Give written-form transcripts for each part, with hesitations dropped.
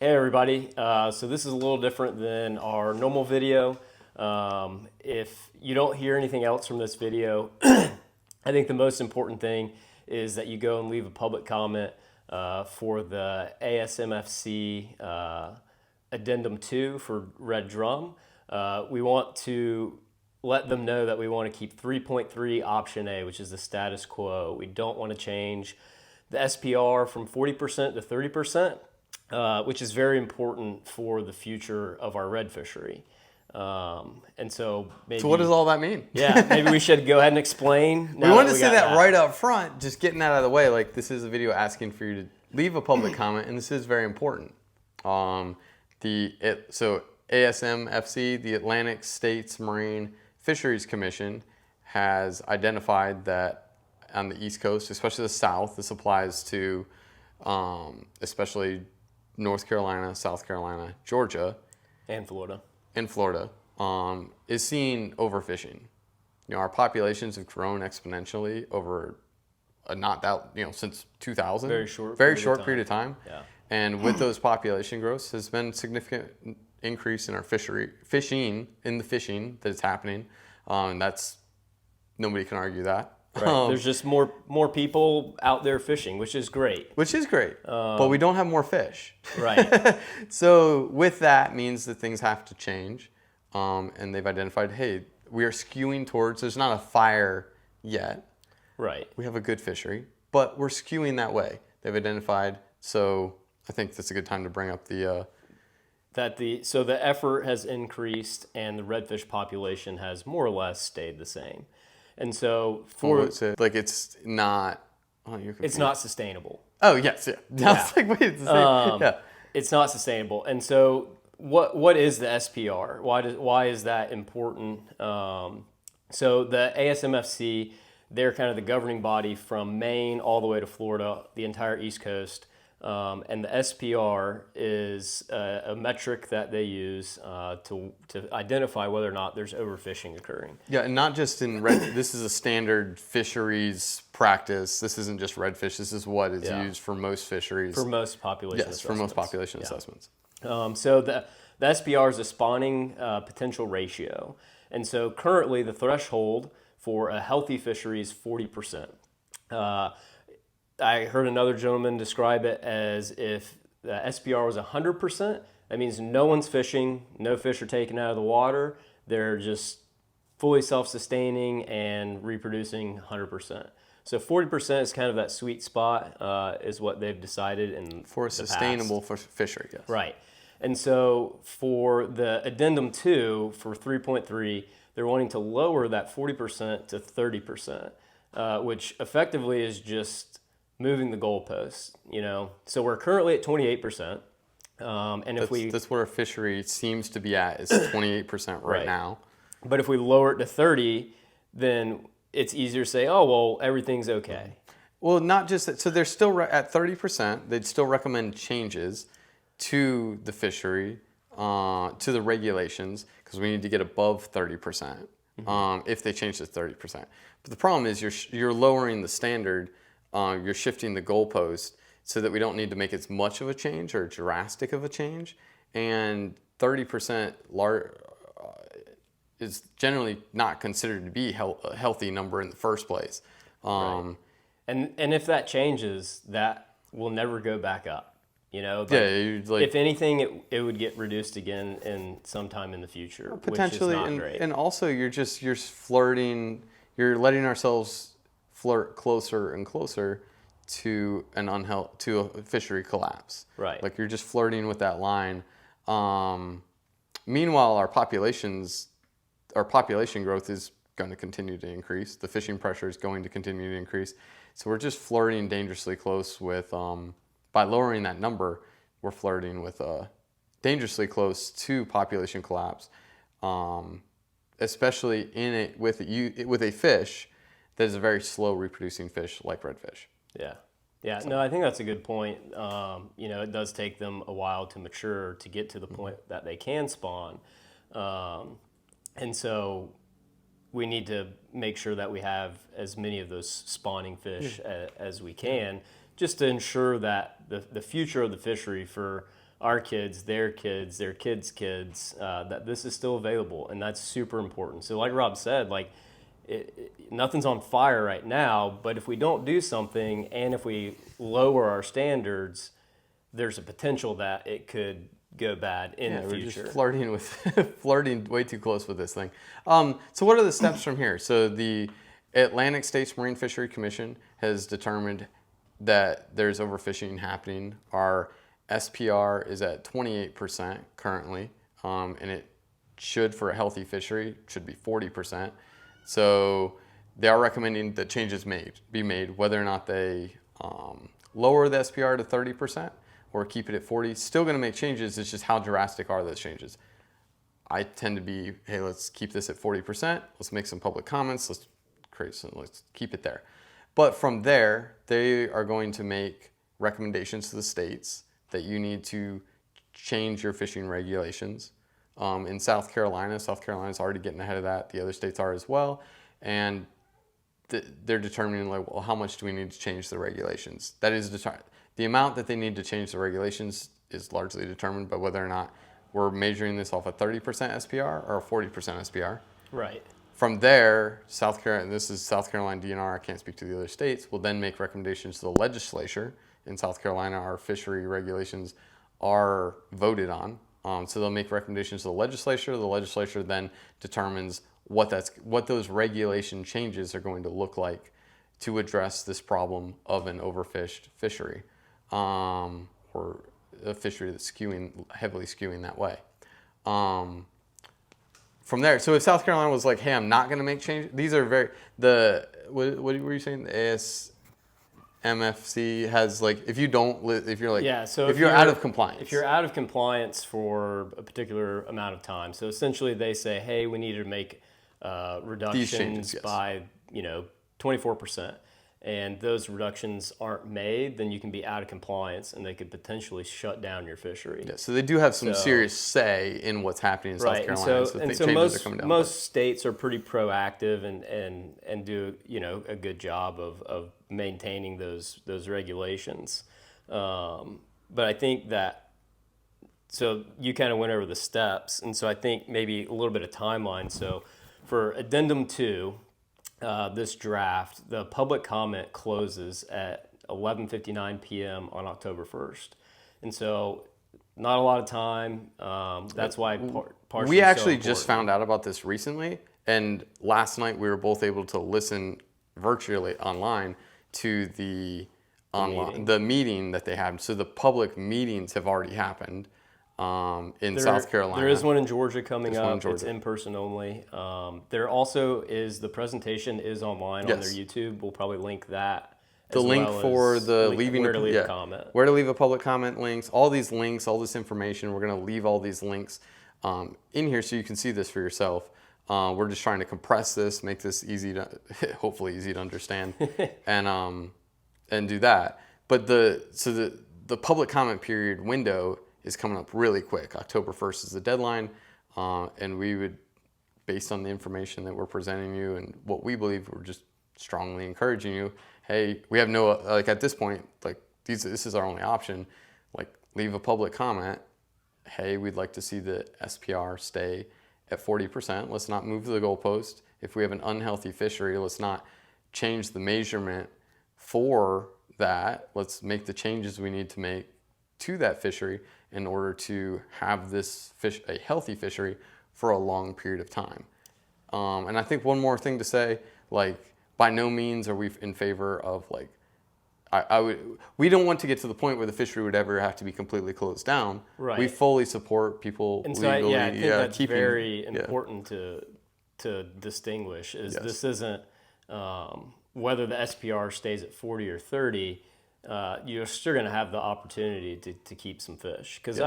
Hey everybody, so this is a little different than our normal video. If you don't hear anything else from this video, I think the most important thing is that you go and leave a public comment for the ASMFC Addendum 2 for Red Drum. We want to let them know that we want to keep 3.3 option A, which is the status quo. We don't want to change the SPR from 40% to 30%. Which is very important for the future of our red fishery. And so maybe... So what does all that mean? Yeah, maybe we should go ahead and explain. We wanted to say that right up front, just getting that out of the way. Like, this is a video asking for you to leave a public comment, and this is very important. So ASMFC, the Atlantic States Marine Fisheries Commission, has identified that on the East Coast, especially the South, this applies to especially North Carolina, South Carolina, Georgia, and Florida, is seeing overfishing. You know, our populations have grown exponentially over since 2000. Very short period of time. Yeah. And with those population growths has been significant increase in our fishing that is happening. And that's, nobody can argue that. Right. There's just more people out there fishing, which is great. But we don't have more fish. Right. So with that means that things have to change. And they've identified, hey, we are skewing towards, there's not a fire yet. Right. We have a good fishery, but we're skewing that way. They've identified. So I think that's a good time to bring up the... So the effort has increased and the redfish population has more or less stayed the same. And so it's not... Oh, it's not sustainable. Oh, yes, yeah. I was like, wait, it's the same. Yeah. It's not sustainable. And so what is the SPR? Why is that important? So the ASMFC, they're kind of the governing body from Maine all the way to Florida, the entire East Coast. And the SPR is a metric that they use to identify whether or not there's overfishing occurring. Yeah, and not just in red. This is a standard fisheries practice. This isn't just redfish. This is what is used for most fisheries. For most population assessments. Yes, for most population assessments. So the SPR is a spawning potential ratio. And so currently the threshold for a healthy fishery is 40%. I heard another gentleman describe it as if the SPR was 100%, that means no one's fishing, no fish are taken out of the water, they're just fully self-sustaining and reproducing 100%. So 40% is kind of that sweet spot, is what they've decided for a sustainable fishery. Yes. Right. And so for the Addendum 2, for 3.3, they're wanting to lower that 40% to 30%, which effectively is just moving the goalposts, So we're currently at 28%. That's where a fishery seems to be at, is 28% right now. But if we lower it to 30, then it's easier to say, oh, well, everything's okay. Well, not just that. So they're still at 30%. They'd still recommend changes to the fishery, to the regulations, because we need to get above 30%, if they change to 30%. But the problem is you're lowering the standard. You're shifting the goalpost so that we don't need to make as much of a change or drastic of a change. And 30% is generally not considered to be a healthy number in the first place. Right. And if that changes, that will never go back up. If anything, it would get reduced again in sometime in the future, potentially, which is not great. And also you're flirting. You're letting ourselves flirt closer and closer to to a fishery collapse. Right. Like you're just flirting with that line. Meanwhile, our population growth is going to continue to increase. The fishing pressure is going to continue to increase. So we're just flirting dangerously close with, by lowering that number, we're flirting with dangerously close to population collapse, especially with a fish that is a very slow reproducing fish like redfish. Yeah. No, I think that's a good point. It does take them a while to mature to get to the point that they can spawn. And so we need to make sure that we have as many of those spawning fish as we can, just to ensure that the future of the fishery for our kids, their kids, their kids' kids, that this is still available, and that's super important. So like Rob said, like nothing's on fire right now, but if we don't do something and if we lower our standards, there's a potential that it could go bad in the we're future. just flirting with flirting way too close with this thing. So what are the steps from here? So the Atlantic States Marine Fishery Commission has determined that there's overfishing happening. Our SPR is at 28% currently, and it should, for a healthy fishery, should be 40%. So they are recommending that changes be made, whether or not they lower the SPR to 30% or keep it at 40. Still going to make changes. It's just how drastic are those changes? I tend to be, hey, let's keep this at 40%. Let's make some public comments. Let's keep it there. But from there, they are going to make recommendations to the states that you need to change your fishing regulations. In South Carolina is already getting ahead of that. The other states are as well. And they're determining, like, well, how much do we need to change the regulations? That is the amount that they need to change the regulations is largely determined by whether or not we're measuring this off a 30% SPR or a 40% SPR. Right. From there, South Carolina, this is South Carolina DNR, I can't speak to the other states, will then make recommendations to the legislature. In South Carolina, our fishery regulations are voted on. So they'll make recommendations to the legislature. The legislature then determines what those regulation changes are going to look like to address this problem of an overfished fishery, or a fishery that's heavily skewing that way. From there, so if South Carolina was like, hey, I'm not going to make changes, these are what were you saying? The ASMFC has, like, if you're out of compliance. If you're out of compliance for a particular amount of time, so essentially they say, hey, we need to make reductions changes, yes, by 24%. And those reductions aren't made, then you can be out of compliance and they could potentially shut down your fishery. Yeah, so they do have some serious say in what's happening in South Carolina. So most states are pretty proactive and do a good job of maintaining those regulations. But I think that, so you kind of went over the steps, and so I think maybe a little bit of timeline. So for Addendum 2, this draft, the public comment closes at 11:59 p.m. on October 1st. And so not a lot of time. That's why we actually just found out about this recently. And last night we were both able to listen virtually online to the meeting that they had. So the public meetings have already happened in South Carolina. There is one in Georgia coming up. It's in person only. There also is, the presentation is online on their YouTube. We'll probably link that. The link for the leaving where to leave a comment. Where to leave a public comment links, all these links, all this information. We're going to leave all these links in here so you can see this for yourself. We're just trying to compress this, make this hopefully easy to understand, and do that. But the public comment period window is coming up really quick. October 1st is the deadline, and we would, based on the information that we're presenting you and what we believe, we're just strongly encouraging you, hey, we have no, like, at this point, like, this is our only option, like, leave a public comment, hey, we'd like to see the SPR stay at 40%, let's not move the goalpost. If we have an unhealthy fishery, let's not change the measurement for that, let's make the changes we need to make to that fishery in order to have this a healthy fishery for a long period of time. And I think one more thing to say, like, by no means are we in favor of, like, we don't want to get to the point where the fishery would ever have to be completely closed down. Right. We fully support people legally. I think that's very important to distinguish. This isn't whether the SPR stays at 40 or 30. You're still going to have the opportunity to keep some fish. Because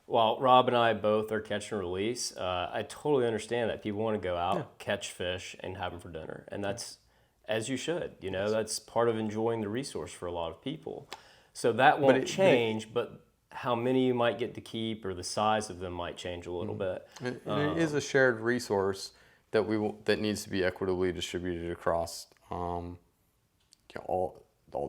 while Rob and I both are catch and release, I totally understand that people want to go out, catch fish, and have them for dinner. And that's, as you should, that's part of enjoying the resource for a lot of people. So that won't change, but how many you might get to keep or the size of them might change a little bit. It is a shared resource that needs to be equitably distributed across all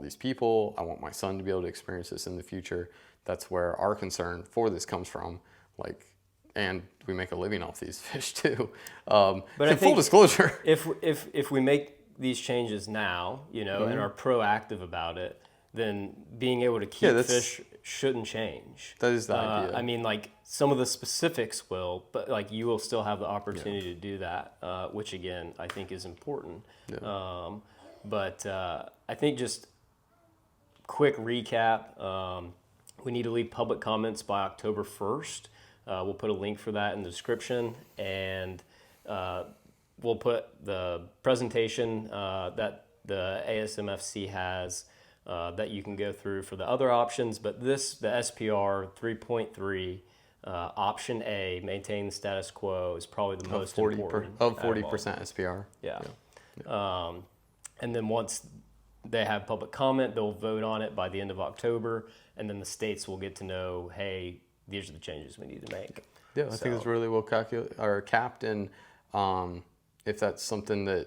these people. I want my son to be able to experience this in the future. that's where our concern for this comes from. Like, and we make a living off these fish too. But I full think disclosure, if we make these changes now, you know, and are proactive about it, then being able to keep fish shouldn't change. That is the idea. I mean, like, some of the specifics will, but like you will still have the opportunity to do that, which again I think is important. Yeah. But I think just quick recap. We need to leave public comments by October 1st. We'll put a link for that in the description, and we'll put the presentation that the ASMFC has that you can go through for the other options. But the SPR 3.3 option A, maintain the status quo, is probably the most important. Of 40% SPR. Yeah. And then once they have public comment, they'll vote on it by the end of October, and then the states will get to know, hey, these are the changes we need to make. Yeah, I think it's really well capped, and if that's something that,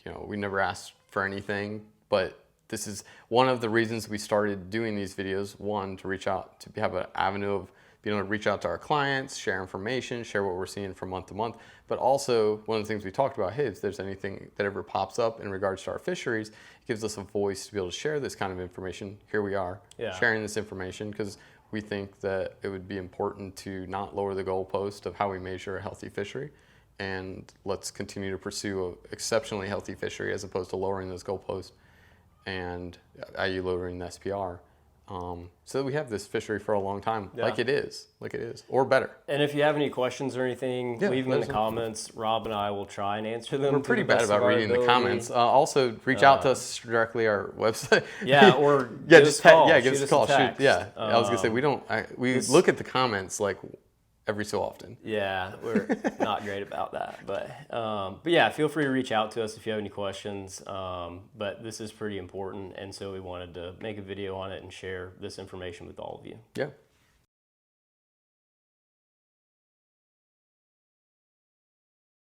you know, we never asked for anything, but this is one of the reasons we started doing these videos. One, to reach out, to have an avenue of being able to reach out to our clients, share information, share what we're seeing from month to month. But also, one of the things we talked about, hey, if there's anything that ever pops up in regards to our fisheries, it gives us a voice to be able to share this kind of information. Here we are, sharing this information, because we think that it would be important to not lower the goalpost of how we measure a healthy fishery. And let's continue to pursue an exceptionally healthy fishery as opposed to lowering those goalposts, and i.e. lowering the SPR. So that we have this fishery for a long time, like it is, or better. And if you have any questions or anything, leave them in the comments. Rob and I will try and answer them. We're pretty bad about reading the comments. Also, reach out to us directly, our website. Or give us a call. Give us a call. Shoot, I was gonna say we look at the comments like every so often. Yeah, we're not great about that, but yeah, feel free to reach out to us if you have any questions. But this is pretty important, and so we wanted to make a video on it and share this information with all of you. Yeah.